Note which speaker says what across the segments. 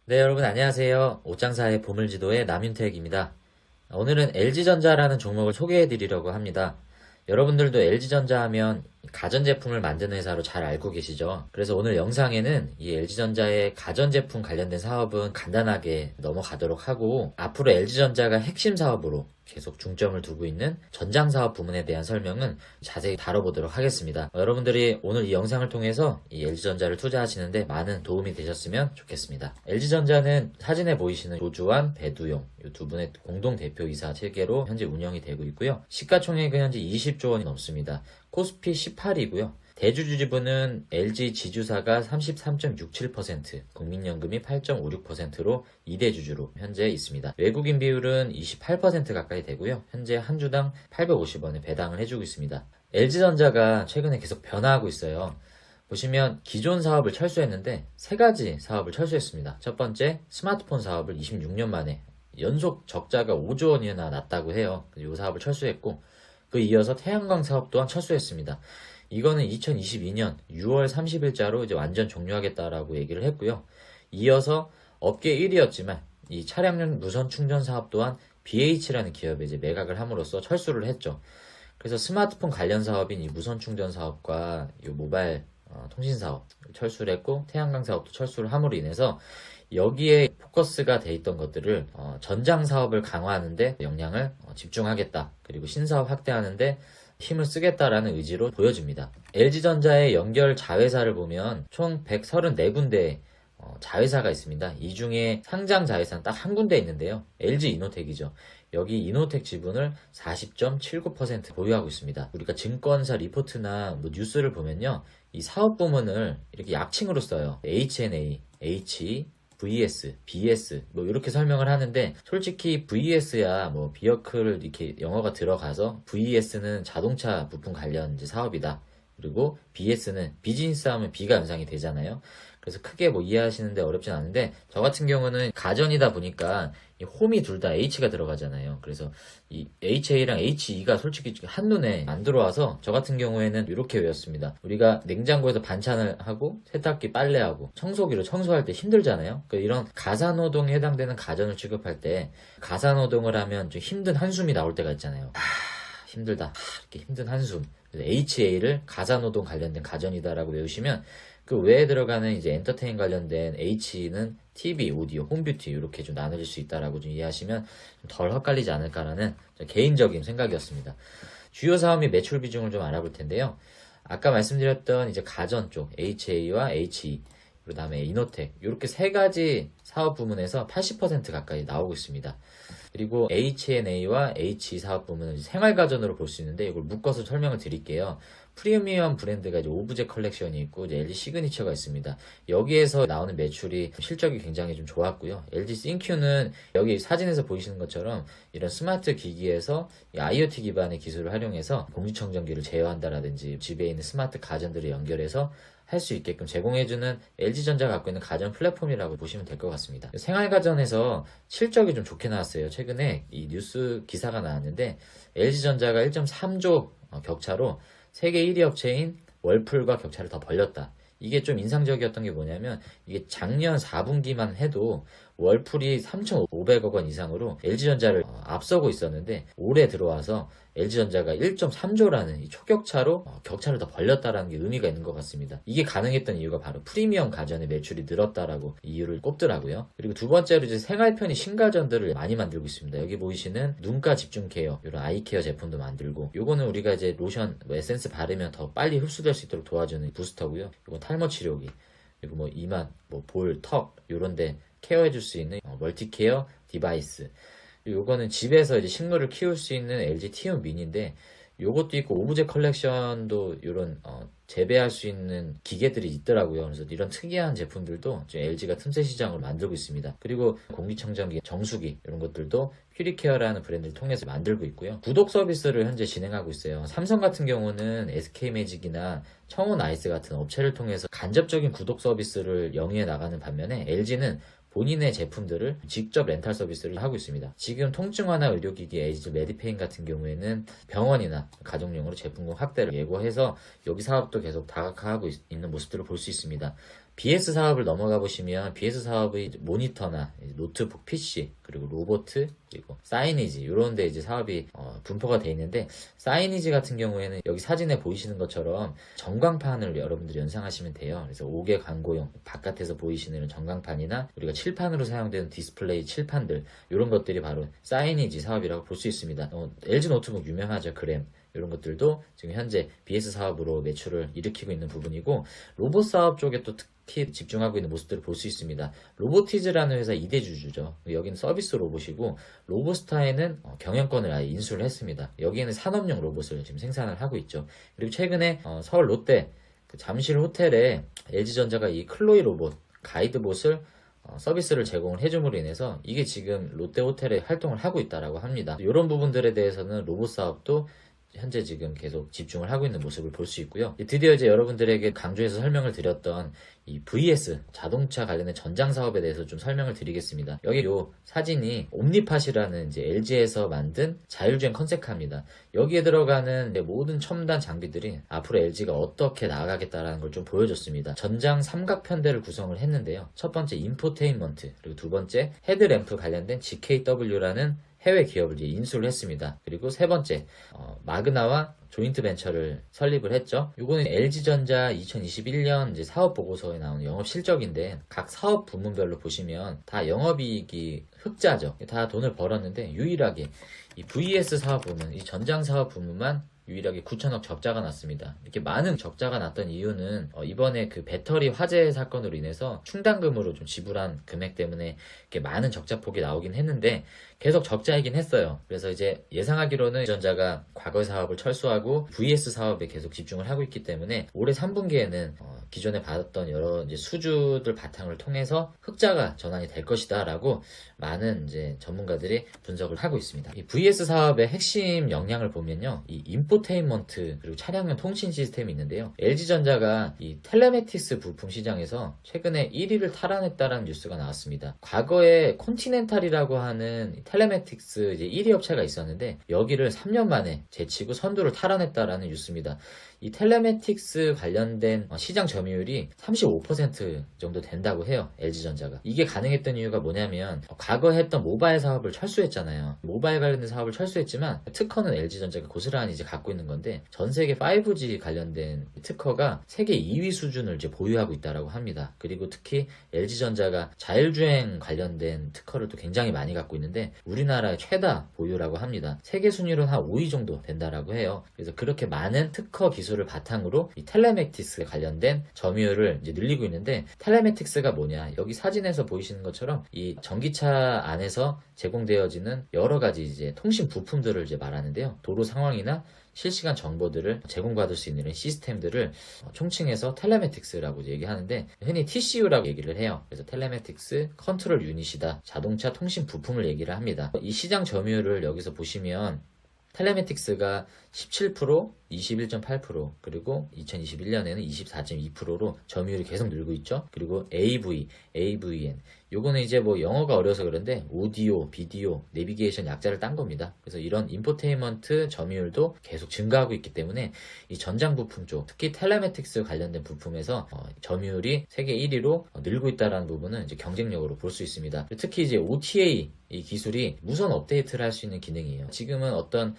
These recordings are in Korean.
Speaker 1: 네, 여러분 안녕하세요. 옷장사의 보물지도의 남윤택입니다. 오늘은 LG전자라는 종목을 소개해 드리려고 합니다. 여러분들도 LG전자 하면 가전제품을 만드는 회사로 잘 알고 계시죠? 그래서 오늘 영상에는 이 LG전자의 가전제품 관련된 사업은 간단하게 넘어가도록 하고, 앞으로 LG전자가 핵심 사업으로 계속 중점을 두고 있는 전장사업 부문에 대한 설명은 자세히 다뤄보도록 하겠습니다. 여러분들이 오늘 이 영상을 통해서 이 LG전자를 투자하시는데 많은 도움이 되셨으면 좋겠습니다. LG전자는 사진에 보이시는 조주환, 배두용 이 두 분의 공동 대표이사 체계로 현재 운영이 되고 있고요. 시가총액은 현재 20조 원이 넘습니다. 코스피 18이고요. 대주주 지분은 LG 지주사가 33.67%, 국민연금이 8.56%로 2대 주주로 현재 있습니다. 외국인 비율은 28% 가까이 되고요. 현재 한 주당 850원에 배당을 해주고 있습니다. LG전자가 최근에 계속 변화하고 있어요. 보시면 기존 사업을 철수했는데 세 가지 사업을 철수했습니다. 첫 번째, 스마트폰 사업을 26년 만에 연속 적자가 5조 원이나 났다고 해요. 이 사업을 철수했고, 그 이어서 태양광 사업 또한 철수했습니다. 이거는 2022년 6월 30일자로 이제 완전 종료하겠다라고 얘기를 했고요. 이어서 업계 1위였지만 이 차량용 무선 충전 사업 또한 BH라는 기업에 이제 매각을 함으로써 철수를 했죠. 그래서 스마트폰 관련 사업인 이 무선 충전 사업과 이 모바일 통신 사업 철수를 했고, 태양광 사업도 철수를 함으로 인해서 여기에 포커스가 돼 있던 것들을 전장 사업을 강화하는데 역량을 집중하겠다. 그리고 신사업 확대하는데 힘을 쓰겠다라는 의지로 보여집니다. LG전자의 연결 자회사를 보면 총 134군데 자회사가 있습니다. 이 중에 상장 자회사는 딱 한 군데 있는데요. LG 이노텍이죠. 여기 이노텍 지분을 40.79% 보유하고 있습니다. 우리가 증권사 리포트나 뭐 뉴스를 보면요, 이 사업 부문을 이렇게 약칭으로 써요. HNA, HE, VS, BS 뭐 이렇게 설명을 하는데, 솔직히 VS야 뭐 비어클 이렇게 영어가 들어가서 VS는 자동차 부품 관련 이제 사업이다. 그리고 BS는 비즈니스 하면 B가 연상이 되잖아요. 그래서 크게 뭐 이해하시는데 어렵진 않은데, 저 같은 경우는 가전이다 보니까 이 홈이 둘 다 H가 들어가잖아요. 그래서 이 HA랑 HE가 솔직히 한눈에 안 들어와서 저 같은 경우에는 이렇게 외웠습니다. 우리가 냉장고에서 반찬을 하고 세탁기 빨래하고 청소기로 청소할 때 힘들잖아요. 그러니까 이런 가사노동에 해당되는 가전을 취급할 때 가사노동을 하면 좀 힘든 한숨이 나올 때가 있잖아요. 힘들다. 이렇게 힘든 한숨. HA를 가사노동 관련된 가전이다라고 외우시면, 그 외에 들어가는 이제 엔터테인 관련된 H는 TV, 오디오, 홈뷰티 이렇게 좀 나눠질 수 있다라고 좀 이해하시면 좀 덜 헷갈리지 않을까라는 개인적인 생각이었습니다. 주요 사업 및 매출 비중을 좀 알아볼 텐데요. 아까 말씀드렸던 이제 가전 쪽 HA와 HE, 그 다음에 이노텍 이렇게 세 가지 사업 부문에서 80% 가까이 나오고 있습니다. 그리고 H&A와 H 사업 부문은 생활가전으로 볼 수 있는데, 이걸 묶어서 설명을 드릴게요. 프리미엄 브랜드가 이제 오브제 컬렉션이 있고, 이제 LG 시그니처가 있습니다. 여기에서 나오는 매출이 실적이 굉장히 좀 좋았고요. LG 싱큐는 여기 사진에서 보이시는 것처럼 이런 스마트 기기에서 IoT 기반의 기술을 활용해서 공기청정기를 제어한다라든지 집에 있는 스마트 가전들을 연결해서 할 수 있게끔 제공해주는 LG전자가 갖고 있는 가전 플랫폼이라고 보시면 될 것 같습니다. 생활가전에서 실적이 좀 좋게 나왔어요. 최근에 이 뉴스 기사가 나왔는데, LG전자가 1.3조 격차로 세계 1위 업체인 월풀과 격차를 더 벌렸다. 이게 좀 인상적이었던 게 뭐냐면, 이게 작년 4분기만 해도 월풀이 3,500억 원 이상으로 LG전자를 앞서고 있었는데, 올해 들어와서 LG전자가 1.3조라는 이 초격차로 격차를 더 벌렸다라는 게 의미가 있는 것 같습니다. 이게 가능했던 이유가 바로 프리미엄 가전의 매출이 늘었다라고 이유를 꼽더라고요. 그리고 두 번째로 이제 생활편의 신가전들을 많이 만들고 있습니다. 여기 보이시는 눈가 집중 케어, 이런 아이 케어 제품도 만들고, 요거는 우리가 이제 로션, 에센스 바르면 더 빨리 흡수될 수 있도록 도와주는 부스터고요. 이건 탈모 치료기, 그리고 뭐 이만, 뭐 볼, 턱 요런데 케어해줄 수 있는 멀티케어 디바이스. 요거는 집에서 이제 식물을 키울 수 있는 LG 티움 미니인데, 요것도 있고 오브제 컬렉션도 이런 재배할 수 있는 기계들이 있더라고요. 그래서 이런 특이한 제품들도 LG가 틈새 시장으로 만들고 있습니다. 그리고 공기청정기, 정수기 이런 것들도 퓨리케어라는 브랜드를 통해서 만들고 있고요. 구독 서비스를 현재 진행하고 있어요. 삼성 같은 경우는 SK매직이나 청운 아이스 같은 업체를 통해서 간접적인 구독 서비스를 영위해 나가는 반면에, LG는 본인의 제품들을 직접 렌탈 서비스를 하고 있습니다. 지금 통증 완화 의료기기 에이즈 메디페인 같은 경우에는 병원이나 가정용으로 제품군 확대를 예고해서 여기 사업도 계속 다각화하고 있는 모습들을 볼 수 있습니다. BS 사업을 넘어가 보시면 BS 사업의 모니터나 노트북 PC 그리고 로봇 그리고 사이니지 이런 데 이제 사업이 분포가 돼 있는데, 사이니지 같은 경우에는 여기 사진에 보이시는 것처럼 전광판을 여러분들이 연상하시면 돼요. 그래서 5개 광고용 바깥에서 보이시는 전광판이나 우리가 칠판으로 사용되는 디스플레이 칠판들, 이런 것들이 바로 사이니지 사업이라고 볼 수 있습니다. LG 노트북 유명하죠. 그램 이런 것들도 지금 현재 BS 사업으로 매출을 일으키고 있는 부분이고, 로봇 사업 쪽에 또 특히 집중하고 있는 모습들을 볼 수 있습니다. 로보티즈라는 회사 2대 주주죠. 여기는 서비스 로봇이고, 로보스타에는 경영권을 아예 인수를 했습니다. 여기에는 산업용 로봇을 지금 생산을 하고 있죠. 그리고 최근에 서울 롯데 그 잠실 호텔에 LG전자가 이 클로이 로봇 가이드봇을 서비스를 제공을 해줌으로 인해서 이게 지금 롯데 호텔에 활동을 하고 있다라고 합니다. 이런 부분들에 대해서는 로봇 사업도 현재 지금 계속 집중을 하고 있는 모습을 볼 수 있고요. 드디어 이제 여러분들에게 강조해서 설명을 드렸던 이 VS 자동차 관련된 전장 사업에 대해서 좀 설명을 드리겠습니다. 여기 요 사진이 옴니팟이라는 이제 LG에서 만든 자율주행 컨셉카입니다. 여기에 들어가는 모든 첨단 장비들이 앞으로 LG가 어떻게 나아가겠다라는 걸 좀 보여줬습니다. 전장 삼각편대를 구성을 했는데요. 첫 번째 인포테인먼트, 그리고 두 번째 헤드램프 관련된 GKW라는 해외 기업을 이제 인수를 했습니다. 그리고 세 번째, 마그나와 조인트 벤처를 설립을 했죠. 이거는 LG전자 2021년 이제 사업 보고서에 나오는 영업 실적인데, 각 사업 부문별로 보시면 다 영업이익이 흑자죠. 다 돈을 벌었는데 유일하게 이 VS 사업 부문, 이 전장 사업 부문만 유일하게 9천억 적자가 났습니다. 이렇게 많은 적자가 났던 이유는 이번에 그 배터리 화재 사건으로 인해서 충당금으로 좀 지불한 금액 때문에 이렇게 많은 적자폭이 나오긴 했는데, 계속 적자이긴 했어요. 그래서 이제 예상하기로는 전자가 과거 사업을 철수하고 VS 사업에 계속 집중을 하고 있기 때문에 올해 3분기에는 기존에 받았던 여러 이제 수주들 바탕을 통해서 흑자가 전환이 될 것이다 라고 많은 이제 전문가들이 분석을 하고 있습니다. 이 VS 사업의 핵심 역량을 보면요, 이 인포테인먼트 그리고 차량용 통신 시스템이 있는데요. LG전자가 이 텔레매틱스 부품 시장에서 최근에 1위를 탈환했다라는 뉴스가 나왔습니다. 과거에 콘티넨탈이라고 하는 텔레매틱스 이제 1위 업체가 있었는데, 여기를 3년 만에 제치고 선두를 탈환했다라는 뉴스입니다. 이 텔레매틱스 관련된 시장 점유율이 35% 정도 된다고 해요. LG전자가. 이게 가능했던 이유가 뭐냐면, 과거에 했던 모바일 사업을 철수했잖아요. 모바일 관련된 사업을 철수했지만 특허는 LG전자가 고스란히 이제 갖고 있는 건데, 전 세계 5G 관련된 특허가 세계 2위 수준을 이제 보유하고 있다라고 합니다. 그리고 특히 LG전자가 자율주행 관련된 특허를 또 굉장히 많이 갖고 있는데, 우리나라의 최다 보유라고 합니다. 세계 순위로는 한 5위 정도 된다라고 해요. 그래서 그렇게 많은 특허 기술을 바탕으로 이 텔레매틱스 관련된 점유율을 이제 늘리고 있는데, 텔레매틱스가 뭐냐? 여기 사진에서 보이시는 것처럼 이 전기차 안에서 제공되어지는 여러 가지 이제 통신 부품들을 이제 말하는데요. 도로 상황이나 실시간 정보들을 제공받을 수 있는 시스템들을 총칭해서 텔레매틱스라고 얘기하는데, 흔히 TCU라고 얘기를 해요. 그래서 텔레매틱스 컨트롤 유닛이다, 자동차 통신 부품을 얘기를 합니다. 이 시장 점유율을 여기서 보시면 텔레매틱스가 17%, 21.8%, 그리고 2021년에는 24.2%로 점유율이 계속 늘고 있죠. 그리고 AV, AVN, 요거는 이제 뭐 영어가 어려서 그런데 오디오, 비디오, 내비게이션 약자를 딴 겁니다. 그래서 이런 인포테인먼트 점유율도 계속 증가하고 있기 때문에 이 전장 부품 쪽, 특히 텔레매틱스 관련된 부품에서 점유율이 세계 1위로 늘고 있다는 부분은 이제 경쟁력으로 볼 수 있습니다. 특히 이제 OTA 이 기술이 무선 업데이트를 할 수 있는 기능이에요. 지금은 어떤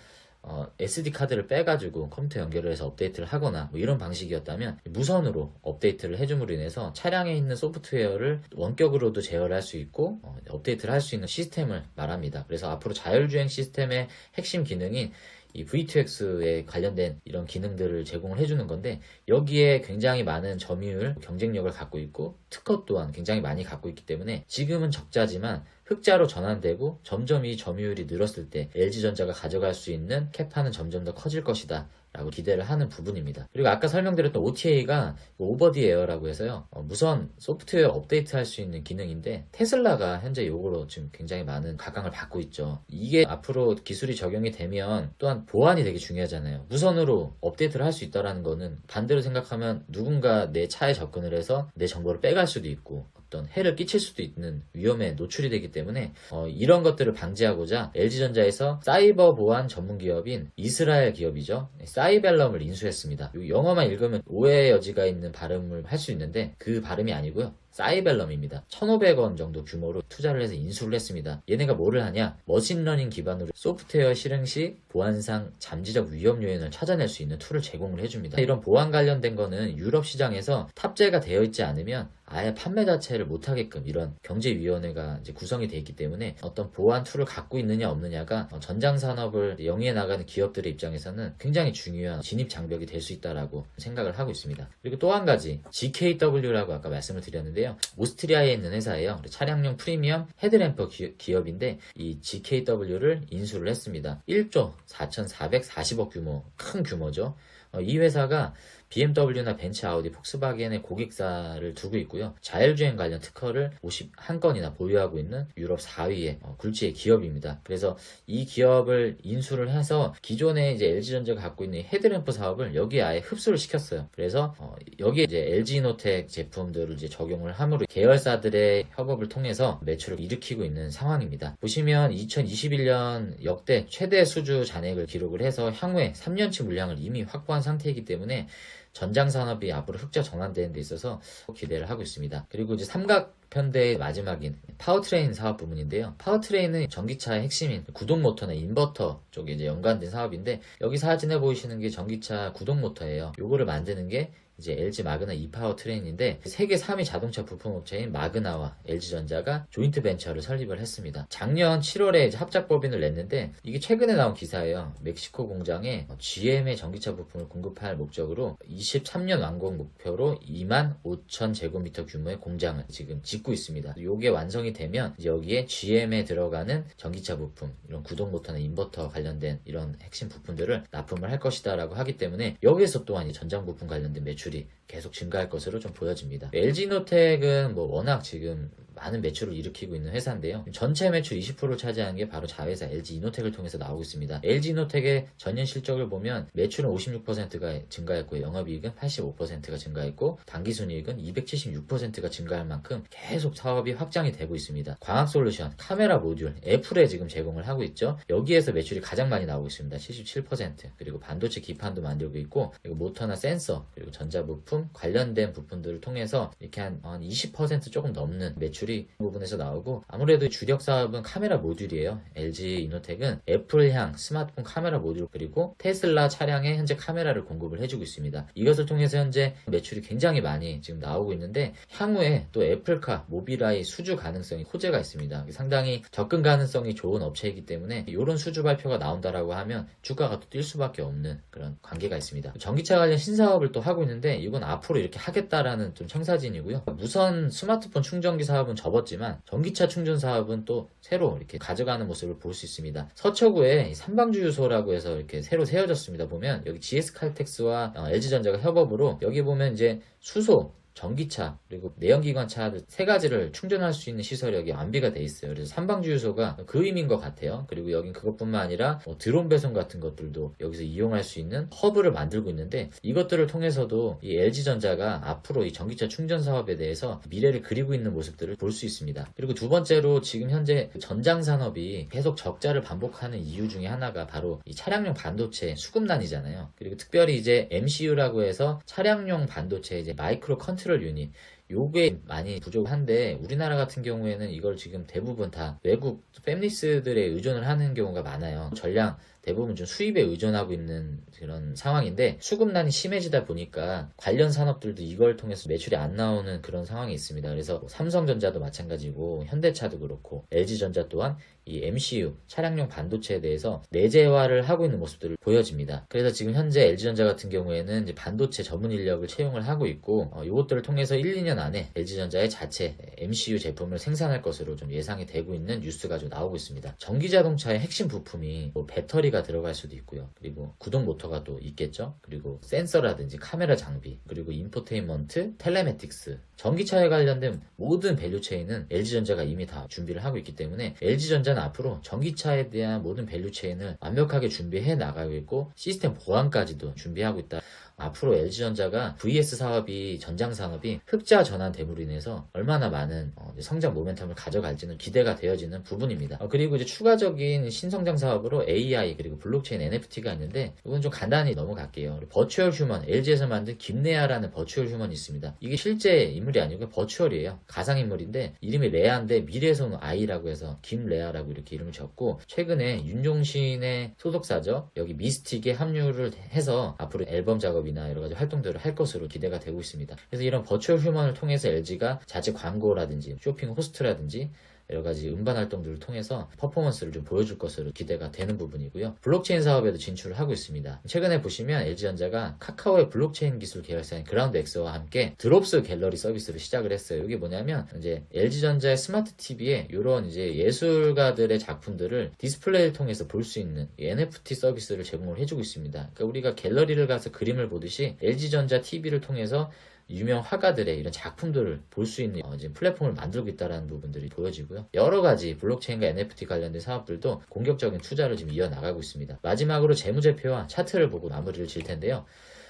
Speaker 1: SD 카드를 빼가지고 컴퓨터 연결을 해서 업데이트를 하거나 뭐 이런 방식이었다면, 무선으로 업데이트를 해줌으로 인해서 차량에 있는 소프트웨어를 원격으로도 제어를 할 수 있고 업데이트를 할 수 있는 시스템을 말합니다. 그래서 앞으로 자율주행 시스템의 핵심 기능인 이 V2X에 관련된 이런 기능들을 제공을 해주는 건데, 여기에 굉장히 많은 점유율, 경쟁력을 갖고 있고 특허 또한 굉장히 많이 갖고 있기 때문에 지금은 적자지만 흑자로 전환되고 점점 이 점유율이 늘었을 때 LG전자가 가져갈 수 있는 캐파는 점점 더 커질 것이다 라고 기대를 하는 부분입니다. 그리고 아까 설명드렸던 OTA가 오버디 에어라고 해서요, 무선 소프트웨어 업데이트 할 수 있는 기능인데, 테슬라가 현재 요거로 지금 굉장히 많은 각광을 받고 있죠. 이게 앞으로 기술이 적용이 되면 또한 보안이 되게 중요하잖아요. 무선으로 업데이트를 할 수 있다는 거는 반대로 생각하면 누군가 내 차에 접근을 해서 내 정보를 빼갈 수도 있고, 어떤 해를 끼칠 수도 있는 위험에 노출이 되기 때문에 이런 것들을 방지하고자 LG전자에서 사이버 보안 전문 기업인 이스라엘 기업이죠. 사이벨럼을 인수했습니다. 영어만 읽으면 오해의 여지가 있는 발음을 할 수 있는데 그 발음이 아니고요. 사이벨럼입니다. 1,500원 정도 규모로 투자를 해서 인수를 했습니다. 얘네가 뭐를 하냐? 머신러닝 기반으로 소프트웨어 실행 시 보안상 잠재적 위험 요인을 찾아낼 수 있는 툴을 제공을 해줍니다. 이런 보안 관련된 거는 유럽 시장에서 탑재가 되어 있지 않으면 아예 판매 자체를 못하게끔 이런 경제위원회가 이제 구성이 되어 있기 때문에 어떤 보안 툴을 갖고 있느냐 없느냐가 전장산업을 영위해 나가는 기업들의 입장에서는 굉장히 중요한 진입 장벽이 될 수 있다라고 생각을 하고 있습니다. 그리고 또 한 가지 GKW라고 아까 말씀을 드렸는데요. 오스트리아에 있는 회사예요. 차량용 프리미엄 헤드램퍼 기업인데 이 GKW를 인수를 했습니다. 1조 4,440억 규모, 큰 규모죠. 이 회사가 BMW나 벤츠, 아우디, 폭스바겐의 고객사를 두고 있고요. 자율주행 관련 특허를 51건이나 보유하고 있는 유럽 4위의 굴지의 기업입니다. 그래서 이 기업을 인수를 해서 기존에 이제 LG전자가 갖고 있는 헤드램프 사업을 여기에 아예 흡수를 시켰어요. 그래서 여기에 이제 LG이노텍 제품들을 이제 적용을 함으로 계열사들의 협업을 통해서 매출을 일으키고 있는 상황입니다. 보시면 2021년 역대 최대 수주 잔액을 기록을 해서 향후에 3년치 물량을 이미 확보한 상태이기 때문에 전장 산업이 앞으로 흑자 전환되는 데 있어서 기대를 하고 있습니다. 그리고 이제 삼각편대의 마지막인 파워트레인 사업 부문인데요. 파워트레인은 전기차의 핵심인 구동 모터나 인버터 쪽에 이제 연관된 사업인데 여기 사진에 보이시는 게 전기차 구동 모터예요. 요거를 만드는 게 이제 LG 마그나 이파워 트레인인데 세계 3위 자동차 부품업체인 마그나와 LG전자가 조인트 벤처를 설립을 했습니다. 작년 7월에 이제 합작법인을 냈는데 이게 최근에 나온 기사예요. 멕시코 공장에 GM의 전기차 부품을 공급할 목적으로 23년 완공 목표로 25,000 제곱미터 규모의 공장을 지금 짓고 있습니다. 이게 완성이 되면 이제 여기에 GM에 들어가는 전기차 부품, 이런 구동 모터나 인버터 관련된 이런 핵심 부품들을 납품을 할 것이다라고 하기 때문에 여기에서 또한 이 전장 부품 관련된 매출이 계속 증가할 것으로 좀 보여집니다. LG노텍은 뭐 워낙 지금 많은 매출을 일으키고 있는 회사인데요. 전체 매출 20%를 차지하는 게 바로 자회사 LG이노텍을 통해서 나오고 있습니다. LG이노텍의 전년 실적을 보면 매출은 56%가 증가했고 영업이익은 85%가 증가했고 당기순이익은 276%가 증가할 만큼 계속 사업이 확장이 되고 있습니다. 광학솔루션, 카메라 모듈, 애플에 지금 제공을 하고 있죠. 여기에서 매출이 가장 많이 나오고 있습니다. 77%. 그리고 반도체 기판도 만들고 있고 그리고 모터나 센서 그리고 전자부품 관련된 부품들을 통해서 이렇게 한 20% 조금 넘는 매출이 부분에서 나오고 아무래도 주력 사업은 카메라 모듈이에요. LG이노텍은 애플향 스마트폰 카메라 모듈 그리고 테슬라 차량에 현재 카메라를 공급을 해주고 있습니다. 이것을 통해서 현재 매출이 굉장히 많이 지금 나오고 있는데 향후에 또 애플카, 모빌아이 수주 가능성이 호재가 있습니다. 상당히 접근 가능성이 좋은 업체이기 때문에 이런 수주 발표가 나온다라고 하면 주가가 또 뛸 수밖에 없는 그런 관계가 있습니다. 전기차 관련 신사업을 또 하고 있는데 이건 앞으로 이렇게 하겠다라는 좀 청사진이고요. 무선 스마트폰 충전기 사업은 접었지만 전기차 충전 사업은 또 새로 이렇게 가져가는 모습을 볼 수 있습니다. 서초구에 삼방주유소라고 해서 이렇게 새로 세워졌습니다. 보면 여기 GS칼텍스와 LG전자가 협업으로 여기 보면 이제 수소 전기차 그리고 내연기관차들 세 가지를 충전할 수 있는 시설이 여기 완비가 돼 있어요. 그래서 삼방주유소가 그 의미인 것 같아요. 그리고 여긴 그것뿐만 아니라 드론 배송 같은 것들도 여기서 이용할 수 있는 허브를 만들고 있는데 이것들을 통해서도 이 LG전자가 앞으로 이 전기차 충전 사업에 대해서 미래를 그리고 있는 모습들을 볼 수 있습니다. 그리고 두 번째로 지금 현재 전장 산업이 계속 적자를 반복하는 이유 중에 하나가 바로 이 차량용 반도체 수급난이잖아요. 그리고 특별히 이제 MCU라고 해서 차량용 반도체 이제 마이크로 컨트롤 유닛 요게 많이 부족한데 우리나라 같은 경우에는 이걸 지금 대부분 다 외국 팹리스들에 의존을 하는 경우가 많아요. 전량 대부분 좀 수입에 의존하고 있는 그런 상황인데 수급난이 심해지다 보니까 관련 산업들도 이걸 통해서 매출이 안 나오는 그런 상황이 있습니다. 그래서 삼성전자도 마찬가지고 현대차도 그렇고 LG전자 또한 이 MCU 차량용 반도체에 대해서 내재화를 하고 있는 모습들을 보여집니다. 그래서 지금 현재 LG전자 같은 경우에는 이제 반도체 전문 인력을 채용을 하고 있고 이것들을 통해서 1, 2년 안에 LG전자의 자체 MCU 제품을 생산할 것으로 좀 예상이 되고 있는 뉴스가 좀 나오고 있습니다. 전기자동차의 핵심 부품이 배터리가 들어갈 수도 있고요. 그리고 구동 모터가 또 있겠죠. 그리고 센서라든지 카메라 장비 그리고 인포테인먼트, 텔레매틱스 전기차에 관련된 모든 밸류체인은 LG전자가 이미 다 준비를 하고 있기 때문에 LG전자는 앞으로 전기차에 대한 모든 밸류체인을 완벽하게 준비해 나가고 있고 시스템 보안까지도 준비하고 있다. 앞으로 LG전자가 VS 사업이 전장 산업이 흑자 전환 됨으로 인해서 얼마나 많은 성장 모멘텀을 가져갈지는 기대가 되어지는 부분입니다. 그리고 이제 추가적인 신성장 사업으로 AI 그리고 블록체인 NFT가 있는데 이건 좀 간단히 넘어갈게요. 버추얼 휴먼, LG에서 만든 김레아라는 버추얼 휴먼이 있습니다. 이게 실제 인물이 아니고 버추얼이에요. 가상 인물인데 이름이 레아인데 미래에서 온 아이라고 해서 김레아라고 이렇게 이름을 지었고, 최근에 윤종신의 소속사죠. 여기 미스틱에 합류를 해서 앞으로 앨범 작업이나 여러 가지 활동들을 할 것으로 기대가 되고 있습니다. 그래서 이런 버추얼 휴먼을 통해서 LG가 자체 광고라든지 쇼핑 호스트라든지 여러 가지 음반 활동들을 통해서 퍼포먼스를 좀 보여줄 것으로 기대가 되는 부분이고요. 블록체인 사업에도 진출을 하고 있습니다. 최근에 보시면 LG전자가 카카오의 블록체인 기술 계열사인 그라운드엑스와 함께 드롭스 갤러리 서비스를 시작을 했어요. 이게 뭐냐면 이제 LG전자의 스마트 TV에 이런 이제 예술가들의 작품들을 디스플레이를 통해서 볼 수 있는 NFT 서비스를 제공을 해주고 있습니다. 그러니까 우리가 갤러리를 가서 그림을 보듯이 LG전자 TV를 통해서 유명 화가들의 이런 작품들을 볼 수 있는 지금 플랫폼을 만들고 있다는 부분들이 보여지고요. 여러 가지 블록체인과 NFT 관련된 사업들도 공격적인 투자를 지금 이어나가고 있습니다. 마지막으로 재무제표와 차트를 보고 마무리를 질 텐데요.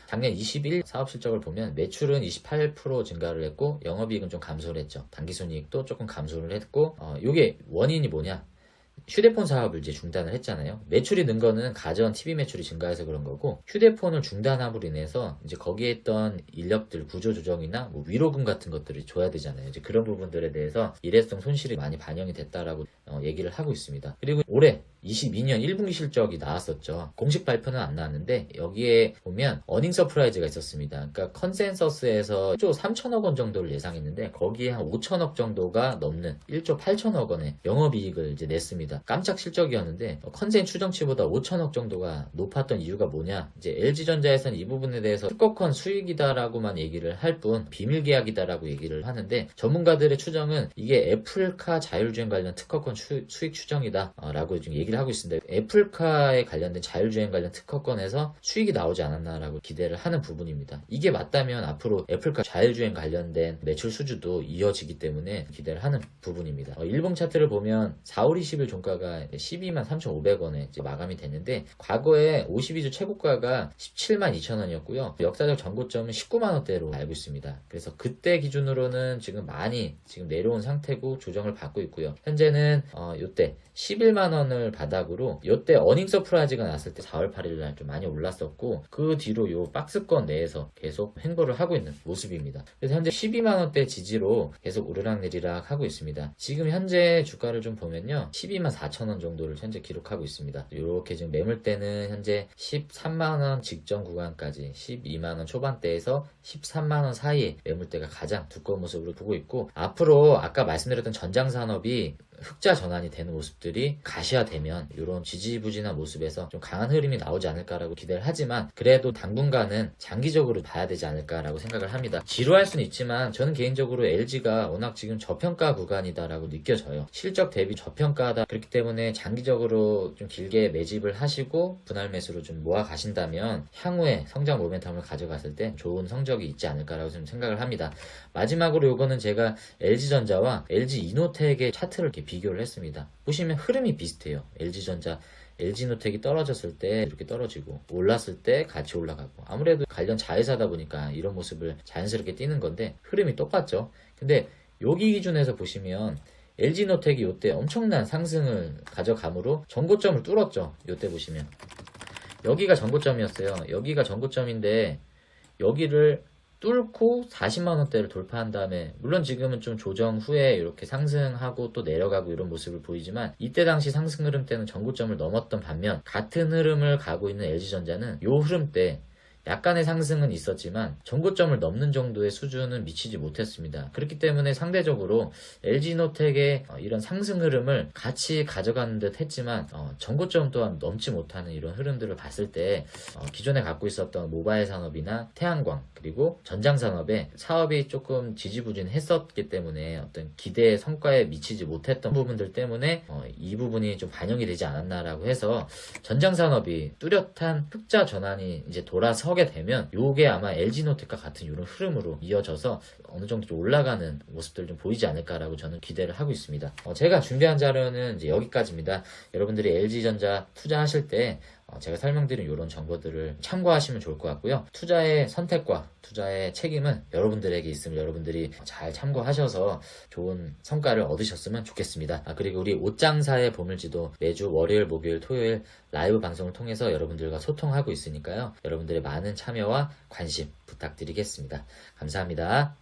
Speaker 1: 작년 21 사업 실적을 보면 매출은 28% 증가를 했고 영업이익은 좀 감소를 했죠. 당기순이익도 조금 감소를 했고 이게 원인이 뭐냐? 휴대폰 사업을 이제 중단을 했잖아요. 매출이 는 거는 가전 TV 매출이 증가해서 그런 거고, 휴대폰을 중단함으로 인해서 이제 거기에 있던 인력들 구조 조정이나 뭐 위로금 같은 것들을 줘야 되잖아요. 이제 그런 부분들에 대해서 일회성 손실이 많이 반영이 됐다라고 얘기를 하고 있습니다. 그리고 올해 22년 1분기 실적이 나왔었죠. 공식 발표는 안 나왔는데 여기에 보면 어닝 서프라이즈가 있었습니다. 그러니까 컨센서스에서 1조 3천억 원 정도를 예상했는데 거기에 한 5천억 정도가 넘는 1조 8천억 원의 영업이익을 이제 냈습니다. 깜짝 실적이었는데 컨센 추정치보다 5천억 정도가 높았던 이유가 뭐냐? 이제 LG전자에서는 이 부분에 대해서 특허권 수익이다라고만 얘기를 할 뿐 비밀 계약이다라고 얘기를 하는데, 전문가들의 추정은 이게 애플카 자율주행 관련 특허권 수익 추정이다라고 지금 얘기를 하고 있습니다. 애플카에 관련된 자율주행 관련 특허권에서 수익이 나오지 않았나라고 기대를 하는 부분입니다. 이게 맞다면 앞으로 애플카 자율주행 관련된 매출 수주도 이어지기 때문에 기대를 하는 부분입니다. 일봉 차트를 보면 4월 20일 종가가 12만 3,500원에 마감이 됐는데 과거에 52주 최고가가 17만 2천원이었고요. 역사적 전고점은 19만 원대로 알고 있습니다. 그래서 그때 기준으로는 지금 많이 내려온 상태고 조정을 받고 있고요. 현재는 요때 11만 원을 바닥으로, 요때 어닝 서프라이즈가 났을 때 4월 8일 날 좀 많이 올랐었고 그 뒤로 요 박스권 내에서 계속 횡보를 하고 있는 모습입니다. 그래서 현재 12만 원대 지지로 계속 오르락내리락 하고 있습니다. 지금 현재 주가를 좀 보면요, 12만 4천 원 정도를 현재 기록하고 있습니다. 이렇게 지금 매물대는 현재 13만 원 직전 구간까지 12만 원 초반대에서 13만 원 사이에 매물대가 가장 두꺼운 모습으로 보고 있고, 앞으로 아까 말씀드렸던 전장 산업이 흑자 전환이 되는 모습들이 가시화되면 이런 지지부진한 모습에서 좀 강한 흐름이 나오지 않을까라고 기대를 하지만, 그래도 당분간은 장기적으로 봐야 되지 않을까라고 생각을 합니다. 지루할 수는 있지만 저는 개인적으로 LG가 워낙 지금 저평가 구간이다라고 느껴져요. 실적 대비 저평가다. 그렇기 때문에 장기적으로 좀 길게 매집을 하시고 분할 매수로 좀 모아 가신다면 향후에 성장 모멘텀을 가져갔을 때 좋은 성적이 있지 않을까라고 좀 생각을 합니다. 마지막으로 요거는 제가 LG전자와 LG이노텍의 차트를 이렇게 비교를 했습니다. 보시면 흐름이 비슷해요. LG전자, LG노텍이 떨어졌을 때 이렇게 떨어지고 올랐을 때 같이 올라가고, 아무래도 관련 자회사다 보니까 이런 모습을 자연스럽게 띄는 건데 흐름이 똑같죠. 근데 여기 기준에서 보시면 LG노텍이 이때 엄청난 상승을 가져가므로 전고점을 뚫었죠. 이때 보시면 여기가 전고점이었어요. 여기가 전고점인데 여기를 뚫고 40만원대를 돌파한 다음에, 물론 지금은 좀 조정 후에 이렇게 상승하고 또 내려가고 이런 모습을 보이지만 이때 당시 상승 흐름 때는 전고점을 넘었던 반면 같은 흐름을 가고 있는 LG전자는 요 흐름 때 약간의 상승은 있었지만 전고점을 넘는 정도의 수준은 미치지 못했습니다. 그렇기 때문에 상대적으로 LG노텍의 이런 상승 흐름을 같이 가져가는 듯 했지만 전고점 또한 넘지 못하는 이런 흐름들을 봤을 때 기존에 갖고 있었던 모바일 산업이나 태양광 그리고 전장 산업의 사업이 조금 지지부진했었기 때문에 어떤 기대의 성과에 미치지 못했던 부분들 때문에 이 부분이 좀 반영이 되지 않았나라고 해서 전장 산업이 뚜렷한 흑자 전환이 이제 돌아서게 되면 요게 아마 LG노텍과 같은 이런 흐름으로 이어져서 어느 정도 좀 올라가는 모습들 좀 보이지 않을까라고 저는 기대를 하고 있습니다. 제가 준비한 자료는 이제 여기까지입니다. 여러분들이 LG전자 투자하실 때 제가 설명드린 이런 정보들을 참고하시면 좋을 것 같고요. 투자의 선택과 투자의 책임은 여러분들에게 있으면 여러분들이 잘 참고하셔서 좋은 성과를 얻으셨으면 좋겠습니다. 그리고 우리 옷장사의 보물지도 매주 월요일, 목요일, 토요일 라이브 방송을 통해서 여러분들과 소통하고 있으니까요. 여러분들의 많은 참여와 관심 부탁드리겠습니다. 감사합니다.